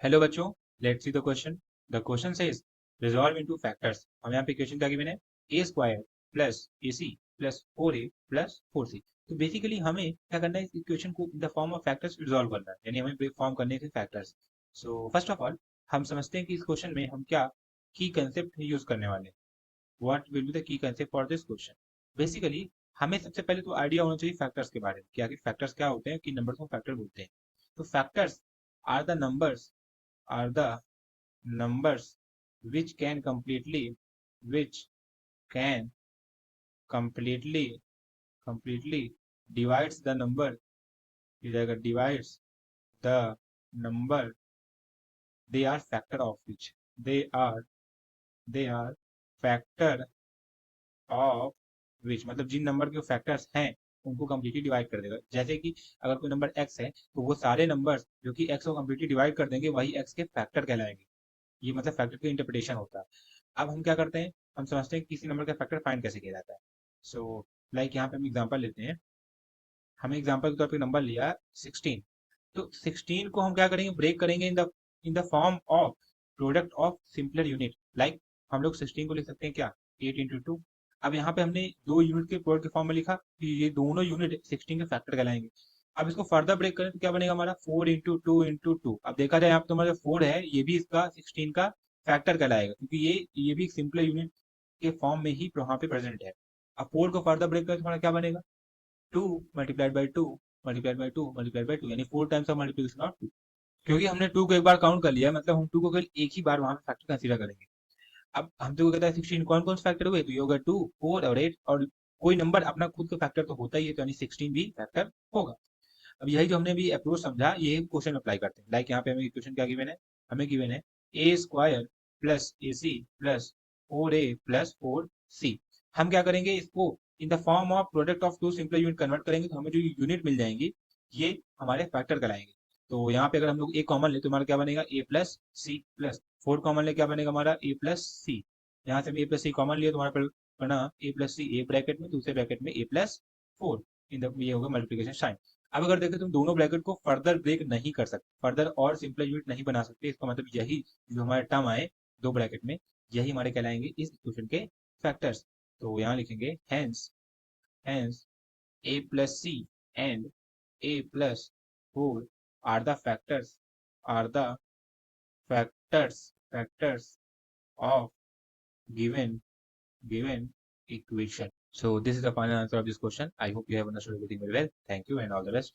Hello बच्चों, let's see the question. The question says resolve into factors. हम यहाँ पे क्वेश्चन क्या गिवन है, a square plus a c plus 4a plus 4c। तो basically हमें क्या करना है, इस इक्वेशन को इन the form of factors resolve करना है, यानी हमें फॉर्म करने के factors. So first of all हम समझते हैं कि इस क्वेश्चन में हम क्या की कंसेप्ट यूज करने वाले हैं। What will be the key concept for this question. Basically हमें सबसे पहले तो आइडिया होना चाहिए फैक्टर्स के बारे में, क्या कि फैक्टर्स क्या होते हैं, कि नंबर्स को फैक्टर बोलते हैं। तो factors are the numbers are the numbers which can completely which can completely divides the number divides the number they are factor of which they are factor of which मतलब जिन number के factors हैं उनको completely divide कर देगा। जैसे कि अगर कोई नंबर x है तो वो सारे नंबर्स जो कि x को कम्प्लीटली डिवाइड कर देंगे वही x के फैक्टर कहलाएंगे। ये मतलब फैक्टर का इंटरप्रिटेशन होता है। अब हम क्या करते हैं, हम समझते हैं कि किसी नंबर का फैक्टर फाइंड कैसे किया जाता है। सो लाइक यहाँ पे हम एग्जांपल लेते हैं। हमें एग्जांपल के तौर पे नंबर लिया 16। तो 16 को हम क्या करेंगे, ब्रेक करेंगे इन the form of product of simpler unit. Like हम लोग 16 को लिख सकते हैं क्या, 8 इंटू 2। अब यहाँ पे हमने दो यूनिट के प्रोडक्ट के फॉर्म में लिखा कि ये दोनों यूनिट 16 के फैक्टर कहलाएंगे। अब इसको फर्दर ब्रेक करें तो क्या बनेगा हमारा 4 इंटू टू इंटू टू। अब देखा जाए यहाँ पे हमारा 4 है, ये भी इसका 16 का फैक्टर कहलाएगा, क्योंकि ये भी सिंपलर यूनिट के फॉर्म में ही वहां पे प्रेजेंट है। अब 4 को फर्दर ब्रेक करें तो हमारा क्या बनेगा, 2 multiplied by 2 multiplied by 2 multiplied by 2, यानी 4 टाइम्स ऑफ मल्टीप्लिकेशन ऑफ 2। क्योंकि हमने 2 को एक बार काउंट कर लिया है, मतलब हम 2 को केवल एक ही बार वहां पे फैक्टर कंसीडर करेंगे। अब हमसे को कहता है 16 कौन कौन से फैक्टर हुए, तो ये होगा 2 4 और 8, और कोई नंबर अपना खुद का फैक्टर तो होता ही है, तो यानी 16 भी फैक्टर होगा। अब यही जो हमने अभी अप्रोच समझा, ये क्वेश्चन अप्लाई करते हैं। लाइक यहाँ पे हमें क्वेश्चन क्या गिवन है, हमें गिवन है a square plus a c plus 4a plus 4c। हम क्या करेंगे, इसको in the form of product of two simple unit convert करेंगे, तो हमें जो यूनिट मिल जाएंगी ये हमारे फैक्टर कहलाएंगे। तो यहाँ पे अगर हम लोग ए कॉमन ले तो हमारा क्या बनेगा, ए प्लस सी प्लस 4 कॉमन ले क्या बनेगा हमारा ए प्लस सी। यहाँ से हम ए प्लस सी कॉमन लिए तो हमारा बना ए प्लस सी ए ब्रैकेट में, दूसरे ब्रैकेट में ए प्लस 4। इन द ये होगा मल्टीप्लिकेशन साइन। अब अगर देखें तो हम दोनों ब्रैकेट को फर्दर ब्रेक नहीं कर सकते, फर्दर और सिंपल यूनिट नहीं बना सकते। इसका मतलब यही जो हमारे टर्म आए दो ब्रैकेट में, यही हमारे कहलाएंगे इस इक्वेशन के फैक्टर्स। तो यहाँ लिखेंगे hence hence a plus c and a plus 4 are the are the factors of given equation. So this is the final answer of this question. I hope you have understood everything very well. Thank you and all the best.